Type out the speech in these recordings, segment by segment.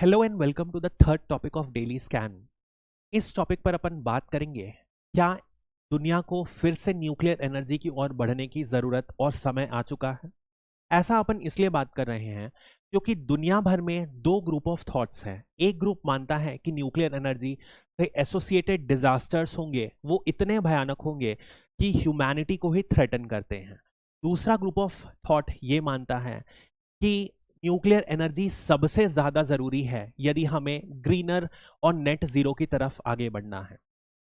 Hello and welcome to the third topic of daily scan. इस topic पर अपन बात करेंगे क्या दुनिया को फिर से न्यूक्लियर एनर्जी की ओर बढ़ने की जरूरत और समय आ चुका है। ऐसा अपन इसलिए बात कर रहे हैं क्योंकि दुनिया भर में दो ग्रुप ऑफ थॉट्स हैं। एक ग्रुप मानता है कि न्यूक्लियर एनर्जी से एसोसिएटेड डिजास्टर्स होंगे, वो इतने भयानक होंगे कि ह्यूमैनिटी को ही थ्रेटन करते हैं। दूसरा ग्रुप ऑफ थॉट ये मानता है कि न्यूक्लियर एनर्जी सबसे ज्यादा जरूरी है यदि हमें ग्रीनर और नेट जीरो की तरफ आगे बढ़ना है।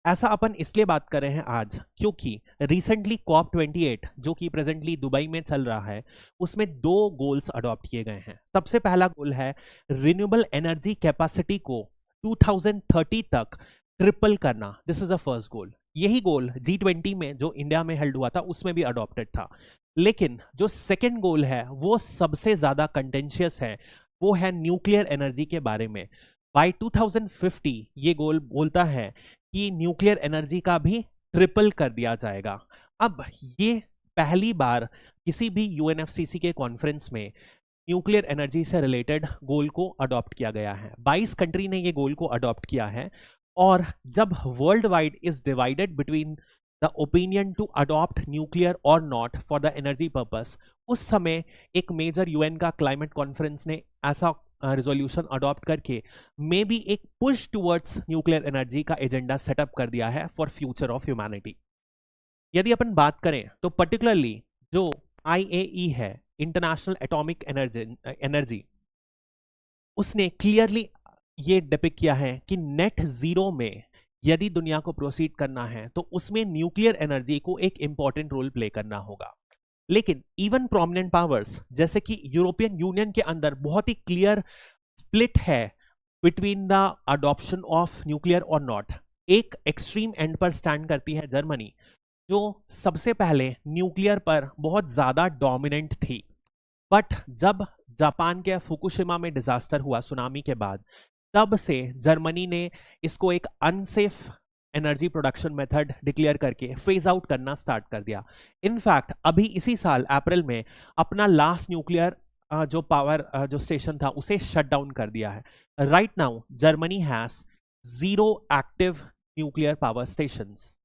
ऐसा अपन इसलिए बात कर रहे हैं आज क्योंकि रिसेंटली कॉप 28 जो कि प्रेजेंटली दुबई में चल रहा है, उसमें दो गोल्स अडॉप्ट किए गए हैं। सबसे पहला गोल है रिन्यूएबल एनर्जी कैपेसिटी को 2030 तक ट्रिपल करना। This is a first goal. यही गोल G20 में जो इंडिया में हेल्ड हुआ था उसमें भी अडॉप्टेड था। लेकिन जो सेकेंड गोल है वो सबसे ज्यादा कंटेंशियस है, वो है न्यूक्लियर एनर्जी के बारे में। बाय 2050 ये गोल बोलता है कि न्यूक्लियर एनर्जी का भी ट्रिपल कर दिया जाएगा। अब ये पहली बार किसी भी यूएनएफसीसी के कॉन्फ्रेंस में न्यूक्लियर एनर्जी से रिलेटेड गोल को अडॉप्ट किया गया है। 22 कंट्री ने ये गोल को अडॉप्ट किया है। और जब world wide is divided between the opinion to adopt nuclear और not for the energy purpose, उस समय एक मेजर यूएन का क्लाइमेट कॉन्फ्रेंस ने ऐसा रिजोल्यूशन अडॉप्ट करके मे बी एक पुश टुवर्ड्स न्यूक्लियर एनर्जी का एजेंडा सेटअप कर दिया है फॉर फ्यूचर ऑफ ह्यूमैनिटी। यदि अपन बात करें तो पर्टिकुलरली जो IAE है, इंटरनेशनल एटॉमिक एनर्जी, उसने क्लियरली ये डिपिक्ट किया है कि नेट जीरो में यदि दुनिया को प्रोसीड करना है तो उसमें न्यूक्लियर एनर्जी को एक इंपॉर्टेंट रोल प्ले करना होगा। लेकिन इवन प्रोमिनेंट पावर्स जैसे कि यूरोपियन यूनियन के अंदर बहुत ही क्लियर स्प्लिट है between the adoption of nuclear और नॉट। एक एक्सट्रीम एंड पर स्टैंड करती है जर्मनी, जो सबसे पहले न्यूक्लियर पर बहुत ज्यादा डोमिनेंट थी। बट जब जापान के फुकुशिमा में डिजास्टर हुआ सुनामी के बाद, तब से जर्मनी ने इसको एक unsafe energy production method declare करके फेज आउट करना स्टार्ट कर दिया। इनफैक्ट अभी इसी साल अप्रैल में अपना लास्ट न्यूक्लियर जो पावर जो स्टेशन था उसे शट डाउन कर दिया है। Right now Germany has 0 active nuclear power stations,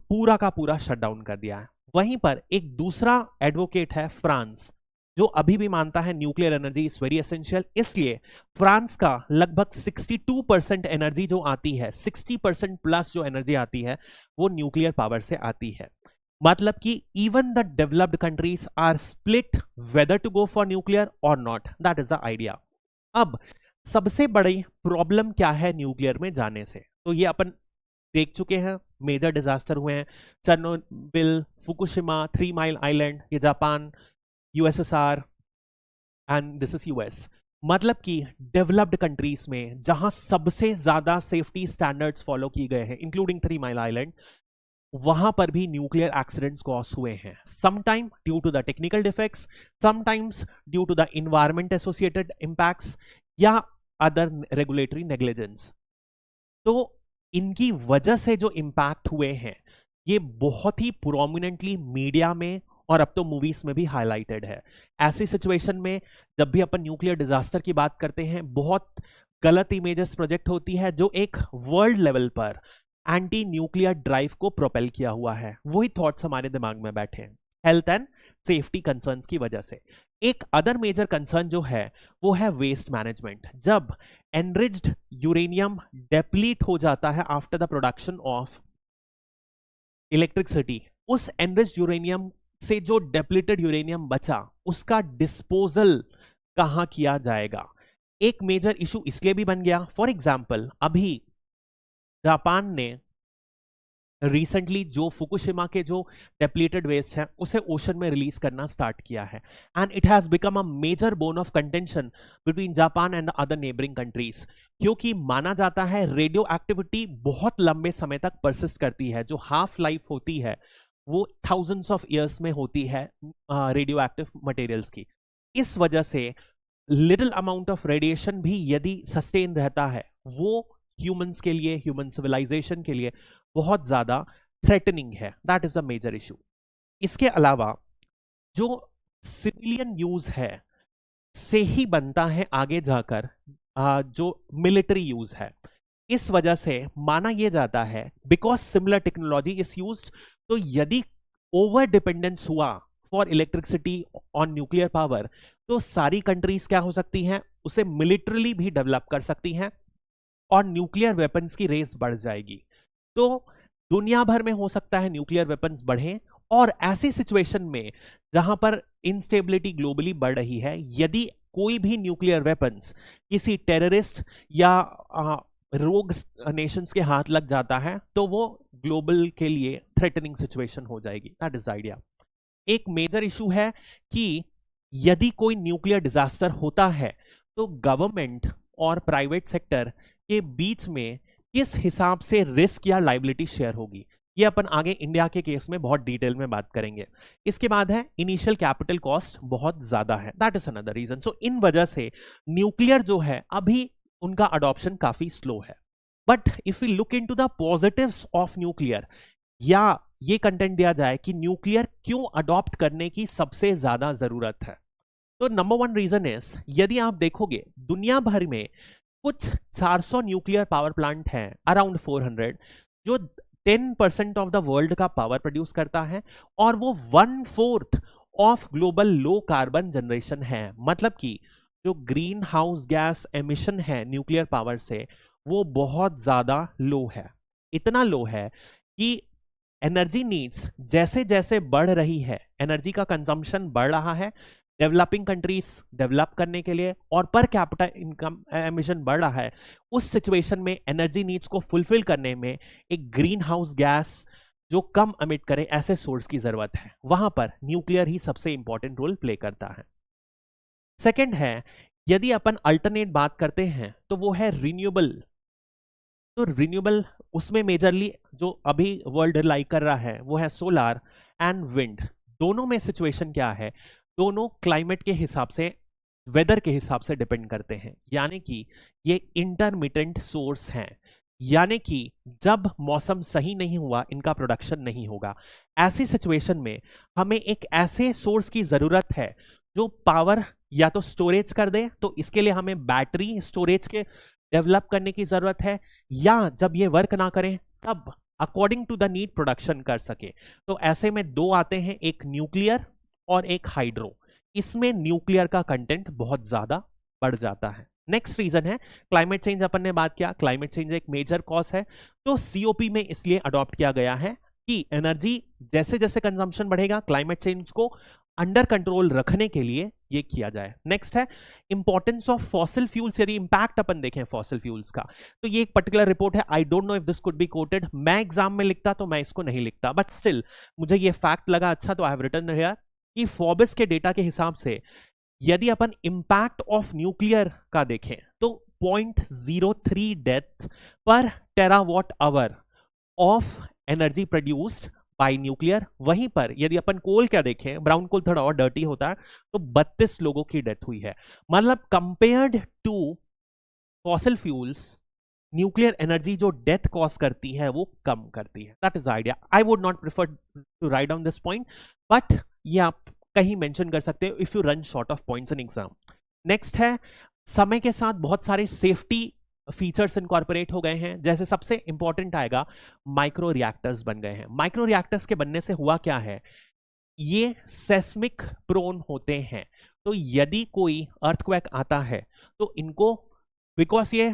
पूरा का पूरा शट डाउन कर दिया है। वहीं पर एक दूसरा एडवोकेट है फ्रांस, जो अभी भी मानता है nuclear energy is very essential. इसलिए फ्रांस का लगभग 62% एनर्जी जो आती है, 60% प्लस जो एनर्जी आती है वो न्यूक्लियर पावर से आती है। मतलब कि even the developed countries are split whether to go for nuclear और not. That is the idea. अब सबसे बड़ी प्रॉब्लम क्या है न्यूक्लियर में जाने से, तो ये अपन देख चुके हैं। मेजर डिजास्टर हुए हैं, चेर्नोबिल, फुकुशिमा, 3 माइल आइलैंड, ये Japan, USSR and this is US। मतलब कि डेवलप्ड कंट्रीज में जहां सबसे ज्यादा सेफ्टी स्टैंडर्ड्स फॉलो किए गए हैं, इंक्लूडिंग 3 माइल आइलैंड, वहां पर भी न्यूक्लियर एक्सीडेंट्स कॉज हुए हैं। Sometime due to the technical defects, sometimes due to the environment associated impacts या अदर रेगुलेटरी नेग्लिजेंस। तो इनकी वजह से जो इंपैक्ट हुए हैं ये बहुत ही प्रोमिनेंटली मीडिया में और अब तो मूवीज में भी हाईलाइटेड है। ऐसी सिचुएशन में जब भी अपन न्यूक्लियर डिजास्टर की बात करते हैं, बहुत गलत इमेजेस प्रोजेक्ट होती है जो एक वर्ल्ड लेवल पर एंटी न्यूक्लियर ड्राइव को प्रोपेल किया हुआ है। वही थॉट्स हमारे दिमाग में बैठे हैं हेल्थ एंड सेफ्टी कंसर्न्स की वजह से। एक अदर मेजर कंसर्न जो है वो है वेस्ट मैनेजमेंट। जब एनरिच्ड यूरेनियम डेप्लीट हो जाता है after the production of electricity, उस एनरिच्ड यूरेनियम से जो डेप्लीटेड यूरेनियम बचा उसका डिस्पोजल कहां किया जाएगा, एक मेजर इशू इसलिए भी बन गया। फॉर एग्जाम्पल अभी जापान ने रिसेंटली जो फुकुशिमा के जो डेप्लीटेड वेस्ट है उसे ओशन में रिलीज करना स्टार्ट किया है, and it has become a major bone of contention between Japan and other neighbouring countries. क्योंकि माना जाता है रेडियो एक्टिविटी बहुत लंबे समय तक परसिस्ट करती है, जो हाफ लाइफ होती है वो थाउजेंड्स ऑफ ईयर्स में होती है रेडियो एक्टिव मटेरियल्स की। इस वजह से लिटिल अमाउंट ऑफ रेडिएशन भी यदि सस्टेन रहता है वो ह्यूमंस के लिए, ह्यूमन सिविलाइजेशन के लिए बहुत ज्यादा थ्रेटनिंग है। That is a major issue. इसके अलावा जो सिविलियन यूज है से ही बनता है आगे जाकर जो मिलिट्री यूज है। इस वजह से माना यह जाता है because similar technology is used, तो यदि ओवर डिपेंडेंस हुआ for electricity on nuclear power, तो सारी कंट्रीज क्या हो सकती हैं, उसे मिलिट्रली भी डेवलप कर सकती हैं और न्यूक्लियर वेपन्स की रेस बढ़ जाएगी। तो दुनिया भर में हो सकता है न्यूक्लियर वेपन्स बढ़े, और ऐसी सिचुएशन में जहां पर इंस्टेबिलिटी ग्लोबली बढ़ रही है, यदि कोई भी न्यूक्लियर वेपन्स किसी टेररिस्ट या रोग नेशंस के हाथ लग जाता है, तो वो ग्लोबल के लिए थ्रेटनिंग सिचुएशन हो जाएगी। That is idea. एक मेजर इशू है कि यदि कोई न्यूक्लियर डिजास्टर होता है तो गवर्नमेंट और प्राइवेट सेक्टर के बीच में किस हिसाब से रिस्क या लायबिलिटी शेयर होगी, ये अपन आगे इंडिया के केस में बहुत डिटेल में बात करेंगे। इसके बाद है इनिशियल कैपिटल कॉस्ट बहुत ज्यादा है, दैट इज अनदर रीजन। सो इन वजह से न्यूक्लियर जो है अभी उनका अडॉप्शन काफी स्लो है। But if you look into the positives of nuclear, या ये कंटेंट दिया जाए कि न्यूक्लियर क्यों अडॉप्ट करने की सबसे ज्यादा जरूरत है, तो नंबर वन रीजन इज, यदि आप देखोगे दुनिया भर में कुछ 400 न्यूक्लियर पावर प्लांट हैं, अराउंड 400, जो 10% ऑफ द वर्ल्ड का पावर प्रोड्यूस करता है, और वो 1/4 of global low carbon generation है। मतलब कि जो ग्रीन हाउस गैस एमिशन है न्यूक्लियर पावर से, वो बहुत ज्यादा लो है। इतना लो है कि एनर्जी नीड्स जैसे जैसे बढ़ रही है, एनर्जी का कंजम्पशन बढ़ रहा है डेवलपिंग कंट्रीज डेवलप करने के लिए, और पर कैपिटा इनकम एमिशन बढ़ रहा है, उस सिचुएशन में एनर्जी नीड्स को फुलफिल करने में एक ग्रीन हाउस गैस जो कम एमिट करे ऐसे सोर्स की जरूरत है। वहां पर न्यूक्लियर ही सबसे इंपॉर्टेंट रोल प्ले करता है। सेकेंड है, यदि अपन अल्टरनेट बात करते हैं तो वो है रिन्यूएबल। तो रिन्यूएबल उसमें मेजरली जो अभी वर्ल्ड रिलाई कर रहा है वो है सोलार एंड विंड। दोनों में सिचुएशन क्या है, दोनों क्लाइमेट के हिसाब से, वेदर के हिसाब से डिपेंड करते हैं, यानी कि ये इंटरमिटेंट सोर्स हैं, यानी कि जब मौसम सही नहीं हुआ इनका प्रोडक्शन नहीं होगा। ऐसी सिचुएशन में हमें एक ऐसे सोर्स की जरूरत है जो पावर या तो स्टोरेज कर दे, तो इसके लिए हमें बैटरी स्टोरेज के डेवलप करने की जरूरत है, या जब ये वर्क ना करें तब according to the need production कर सके। तो ऐसे में दो आते हैं, एक न्यूक्लियर और एक हाइड्रो। इसमें न्यूक्लियर का कंटेंट बहुत ज्यादा बढ़ जाता है। नेक्स्ट रीजन है क्लाइमेट चेंज। अपन ने बात किया क्लाइमेट चेंज एक मेजर कॉज है, तो सीओपी में इसलिए अडॉप्ट किया गया है कि एनर्जी जैसे जैसे कंजम्पशन बढ़ेगा, क्लाइमेट चेंज को अंडर कंट्रोल रखने के लिए ये किया जाए। नेक्स्ट है इंपॉर्टेंस ऑफ फॉसिल फ्यूल्स। यदि इंपैक्ट अपन देखें फॉसिल फ्यूल्स का, तो ये एक पर्टिकुलर रिपोर्ट है, I don't know if this could be coated. मैं एग्जाम में लिखता तो मैं इसको नहीं लिखता, बट स्टिल मुझे ये फैक्ट लगा अच्छा, तो आई हैव रिटन हियर कि फोर्ब्स के डेटा के हिसाब से यदि अपन इंपैक्ट ऑफ न्यूक्लियर का देखें तो 0.03 डेथ पर terawatt hour of energy produced by nuclear. वहीं पर यदि अपन कोल क्या देखें, ब्राउन कोल थोड़ा और डर्टी होता है, तो 32 लोगों की डेथ हुई है। मतलब compared to fossil fuels, nuclear energy जो डेथ कॉज करती है वो कम करती है। That is idea. I would not prefer to write down this point, but ये आप कहीं मेंशन कर सकते हो if you run short of points in exam. Next है समय के साथ बहुत सारे सेफ्टी फीचर्स इनकॉर्पोरेट हो गए हैं, जैसे सबसे इंपॉर्टेंट आएगा माइक्रो रिएक्टर्स बन गए हैं। माइक्रो रिएक्टर्स के बनने से हुआ क्या है, ये सेस्मिक प्रोन होते हैं, तो यदि कोई अर्थक्वेक आता है तो इनको, बिकॉज ये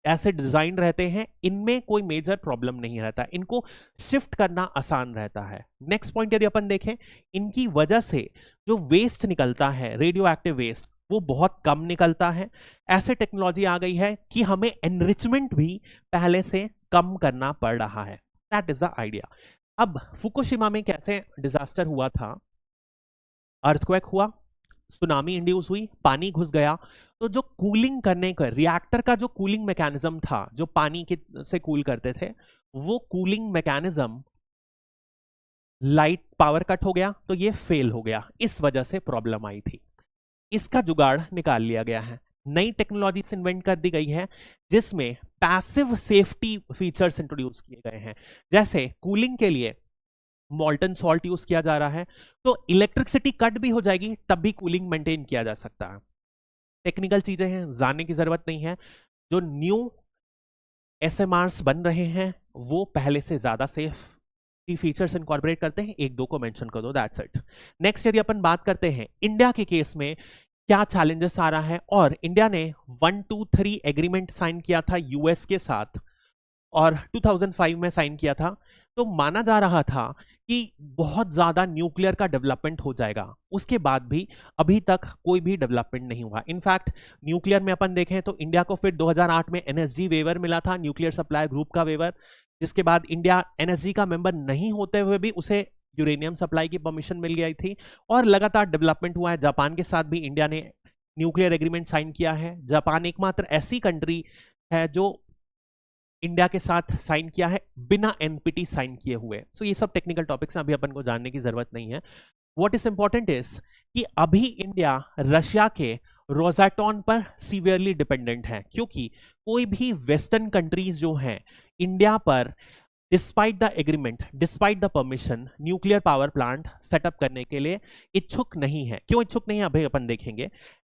ऐसे डिजाइन रहते हैं, इनमें कोई मेजर प्रॉब्लम नहीं रहता, इनको शिफ्ट करना आसान रहता है। नेक्स्ट पॉइंट यदि अपन देखें, इनकी वजह से जो वेस्ट निकलता है, रेडियो एक्टिव वेस्ट, वो बहुत कम निकलता है। ऐसे टेक्नोलॉजी आ गई है कि हमें एनरिचमेंट भी पहले से कम करना पड़ रहा है। That is the idea. अब फुकुशिमा में कैसे डिजास्टर हुआ था, अर्थक्वेक हुआ, सुनामी इंड्यूस हुई, पानी घुस गया, तो जो कूलिंग करने का रिएक्टर का जो कूलिंग मैकेनिज्म था, जो पानी के से कूल करते थे, वो cooling mechanism light power cut हो गया तो ये फेल हो गया, इस वजह से प्रॉब्लम आई थी। इसका जुगाड़ निकाल लिया गया है, नई टेक्नोलॉजी इन्वेंट कर दी गई है जिसमें पैसिव सेफ्टी फीचर्स इंट्रोड्यूस किए गए हैं। जैसे कूलिंग के लिए मॉल्टन सॉल्ट यूज किया जा रहा है, तो इलेक्ट्रिसिटी कट भी हो जाएगी तब भी कूलिंग मेंटेन किया जा सकता है। टेक्निकल चीजें हैं, जानने की जरूरत नहीं है। जो न्यू एसएमआरस बन रहे हैं वो पहले से ज्यादा सेफ फीचर्स इनकॉर्पोरेट करते हैं, एक दो को मेंशन कर दो, दैट्स इट। नेक्स्ट यदि अपन बात करते हैं इंडिया के केस में क्या चैलेंजेस आ रहा है, और इंडिया ने 123 एग्रीमेंट साइन किया था यूएस के साथ और 2005 में साइन किया था, तो माना जा रहा था कि बहुत ज्यादा न्यूक्लियर का डेवलपमेंट हो जाएगा। उसके बाद भी अभी तक कोई भी डेवलपमेंट नहीं हुआ। इनफैक्ट न्यूक्लियर में अपन देखें तो इंडिया को फिर 2008 में एनएसजी वेवर मिला था, न्यूक्लियर सप्लाई ग्रुप का वेवर, जिसके बाद इंडिया एनएसजी का मेंबर नहीं होते हुए भी उसे यूरेनियम सप्लाई की परमिशन मिल गई थी, और लगातार डेवलपमेंट हुआ है। जापान के साथ भी इंडिया ने न्यूक्लियर एग्रीमेंट साइन किया है। जापान एकमात्र ऐसी कंट्री है जो इंडिया के साथ साइन किया है बिना एनपीटी साइन किए हुए। सो ये सब टेक्निकल टॉपिक्स हैं, अभी अपन को जानने की जरूरत नहीं है। व्हाट इज इंपॉर्टेंट इज कि अभी इंडिया रशिया के रोजाटॉन पर सीवियरली डिपेंडेंट है, क्योंकि कोई भी वेस्टर्न कंट्रीज जो हैं इंडिया पर despite the agreement, despite the permission, nuclear power plant setup करने के लिए इच्छुक नहीं है। क्यों इच्छुक नहीं है अभी अपन देखेंगे।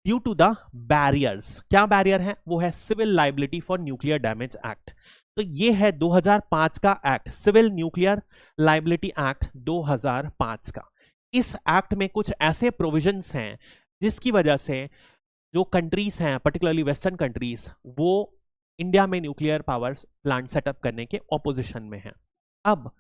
Due to the barriers. क्या बैरियर है? वो है civil liability for nuclear damage act. तो ये है 2005 का act, civil nuclear liability act 2005 का। इस एक्ट में कुछ ऐसे प्रोविजंस हैं जिसकी वजह से जो कंट्रीज हैं, पर्टिकुलरली वेस्टर्न कंट्रीज, वो इंडिया में न्यूक्लियर पावर प्लांट सेटअप करने के ऑपोजिशन में है। अब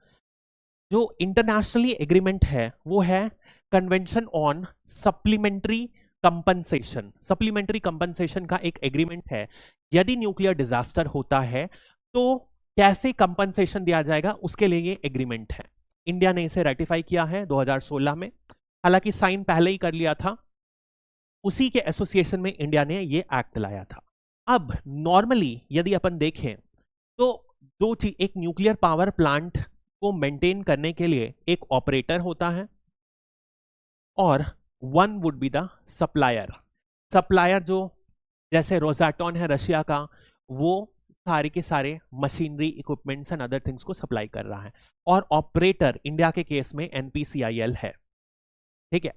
जो इंटरनेशनली एग्रीमेंट है वो है convention on supplementary compensation. Supplementary compensation का एक एग्रीमेंट है। यदि न्यूक्लियर डिजास्टर होता है तो कैसे कंपनसेशन दिया जाएगा, उसके लिए ये एग्रीमेंट है। इंडिया ने इसे रेटिफाई किया है 2016 में, हालांकि साइन पहले ही कर लिया था। उसी के एसोसिएशन में इंडिया ने ये एक्ट लाया था। अब नॉर्मली यदि अपन देखें तो दो चीज, एक न्यूक्लियर पावर प्लांट को मेंटेन करने के लिए एक ऑपरेटर होता है और one would be the supplier. Supplier जो जैसे रोजाटॉन है रशिया का, वो सारे के सारे machinery, equipments and other things को सप्लाई कर रहा है, और ऑपरेटर इंडिया के केस में एनपीसीआईएल है। ठीक है,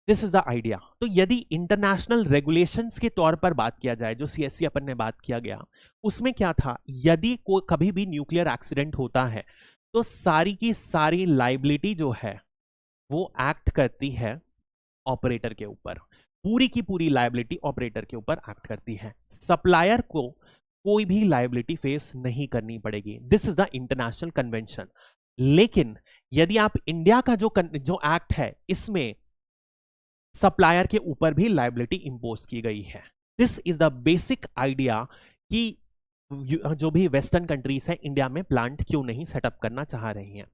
दिस इज द आइडिया। तो यदि इंटरनेशनल रेगुलेशंस के तौर पर बात किया जाए, जो सीएससी अपन ने बात किया गया, उसमें क्या था, यदि कोई कभी भी न्यूक्लियर एक्सीडेंट होता है तो सारी की सारी लाइबिलिटी जो है वो एक्ट करती है ऑपरेटर के ऊपर। पूरी की पूरी लाइबिलिटी ऑपरेटर के ऊपर एक्ट करती है। सप्लायर को कोई भी लाइबिलिटी फेस नहीं करनी पड़ेगी। This is the international convention. लेकिन यदि आप इंडिया का जो एक्ट है, इसमें सप्लायर के ऊपर भी लाइबिलिटी इंपोज की गई है। This is the basic idea कि जो भी वेस्टर्न कंट्रीज हैं इंडिया में प्लांट क्यों नहीं सेटअप करना चाह रही हैं।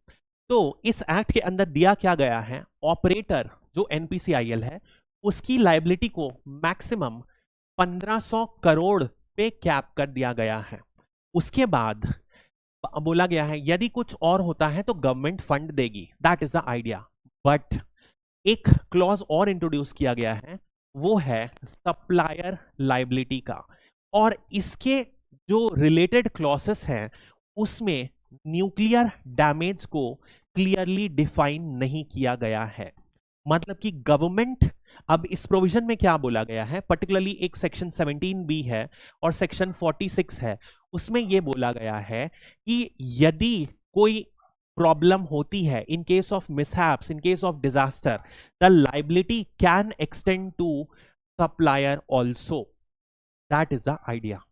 तो इस एक्ट के अंदर दिया क्या गया है, ऑपरेटर जो एनपीसीआईएल है उसकी लाइबिलिटी को मैक्सिमम 1500 करोड़ पे कैप कर दिया गया है। उसके बाद बोला गया है यदि कुछ और होता है तो गवर्नमेंट फंड देगी। That is the idea. But एक क्लॉज और इंट्रोड्यूस किया गया है, वो है सप्लायर लाइबिलिटी का, और इसके जो रिलेटेड क्लॉसेस हैं उसमें न्यूक्लियर डैमेज को क्लियरली डिफाइन नहीं किया गया है। मतलब कि गवर्नमेंट, अब इस प्रोविजन में क्या बोला गया है, पर्टिकुलरली एक सेक्शन 17B है और सेक्शन 46 है, उसमें यह बोला गया है कि यदि कोई प्रॉब्लम होती है, in case of mishaps, in case of disaster, the liability can extend to supplier also. That is the idea.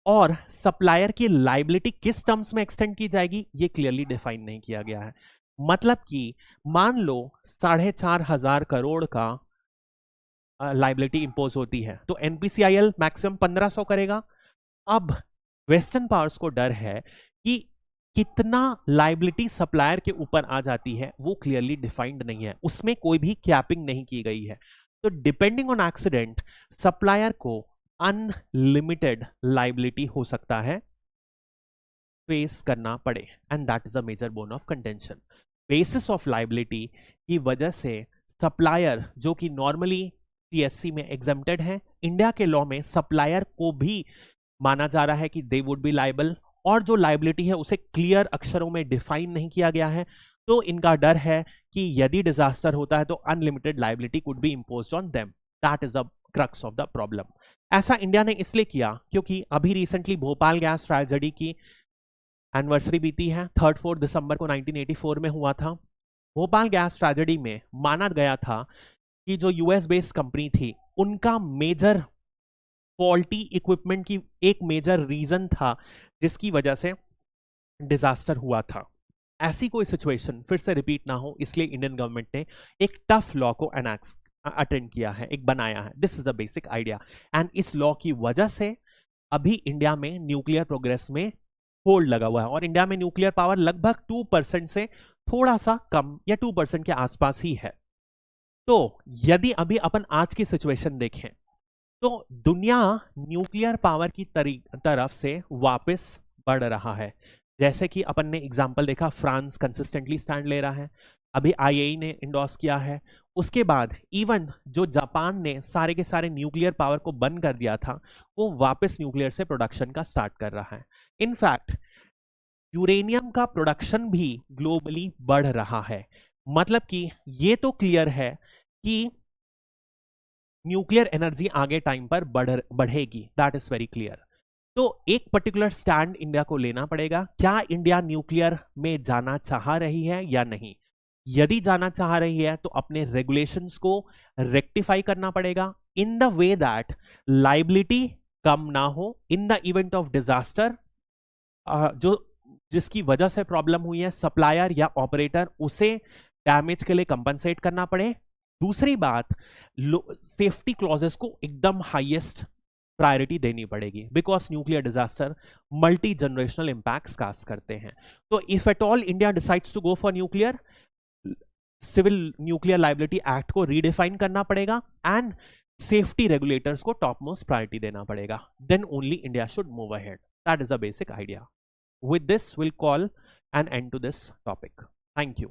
और सप्लायर की लाइबिलिटी किस टर्म्स में एक्सटेंड की जाएगी ये क्लियरली डिफाइन नहीं किया गया है। मतलब कि मान लो 4,500 करोड़ का लाइबिलिटी इंपोज होती है तो एनपीसीआईएल मैक्सिमम 1500 करेगा। अब वेस्टर्न पावर्स को डर है कि कितना लाइबिलिटी सप्लायर के ऊपर आ जाती है वो क्लियरली डिफाइंड नहीं है, उसमें कोई भी कैपिंग नहीं की गई है। तो डिपेंडिंग ऑन एक्सीडेंट सप्लायर को अनलिमिटेड लाइबिलिटी हो सकता है फेस करना पड़े, and that is a major bone of contention. Basis of liability की वजह से सप्लायर जो कि नॉर्मली सीएससी में एग्जेम्प्टेड है, इंडिया के लॉ में सप्लायर को भी माना जा रहा है कि दे वुड बी लाइबल, और जो लाइबिलिटी है उसे क्लियर अक्षरों में डिफाइन नहीं किया गया है। तो इनका डर है कि यदि डिजास्टर होता है तो unlimited liability could be imposed on them. That is a crux of the problem. ऐसा इंडिया ने इसलिए किया क्योंकि अभी रिसेंटली भोपाल गैस ट्रेजेडी की एनिवर्सरी बीती है, 3-4 दिसंबर को 1984 में हुआ था। भोपाल गैस ट्रेजेडी में माना गया था कि जो यूएस बेस्ड कंपनी थी उनका मेजर फॉल्टी इक्विपमेंट की एक मेजर रीजन था जिसकी वजह से डिजास्टर हुआ था। ऐसी कोई सिचुएशन फिर से रिपीट ना हो इसलिए इंडियन गवर्नमेंट ने एक टफ लॉ को एनेक्स अटेंड किया है, एक बनाया है। This is the basic idea and इस लॉ की वजह से अभी इंडिया में न्यूक्लियर प्रोग्रेस में होल्ड लगा हुआ है और इंडिया में न्यूक्लियर पावर लगभग 2% से थोड़ा सा कम या 2% के आसपास ही है। तो यदि अभी अपन आज की सिचुएशन देखें तो दुनिया न्यूक्लियर पावर की तरफ से वापस बढ़ रहा है। जैसे कि अपन ने एग्जांपल देखा, फ्रांस कंसिस्टेंटली स्टैंड ले रहा है, अभी आईएई ने इंडोर्स किया है। उसके बाद इवन जो जापान ने सारे के सारे न्यूक्लियर पावर को बंद कर दिया था वो वापस न्यूक्लियर से प्रोडक्शन का स्टार्ट कर रहा है। इनफैक्ट यूरेनियम का प्रोडक्शन भी ग्लोबली बढ़ रहा है। मतलब कि ये तो क्लियर है कि न्यूक्लियर एनर्जी आगे टाइम पर बढ़ेगी, दैट इज वेरी क्लियर। तो एक पर्टिकुलर स्टैंड इंडिया को लेना पड़ेगा, क्या इंडिया न्यूक्लियर में जाना चाह रही है या नहीं। यदि जाना चाह रही है तो अपने रेगुलेशंस को रेक्टिफाई करना पड़ेगा in the way that liability कम ना हो in the event of disaster. जो जिसकी वजह से प्रॉब्लम हुई है सप्लायर या ऑपरेटर उसे डैमेज के लिए कंपनसेट करना पड़े। दूसरी बात, सेफ्टी क्लॉजेस को एकदम हाईएस्ट प्रायोरिटी देनी पड़ेगी because nuclear disaster multi generational impacts cast करते हैं। तो if at all India decides to go for nuclear, civil nuclear liability act को रीडिफाइन करना पड़ेगा एंड सेफ्टी रेगुलेटर्स को टॉप मोस्ट प्रायोरिटी देना पड़ेगा। Then only India should move ahead. That is a basic idea. With this, we'll call an end to this topic. Thank you.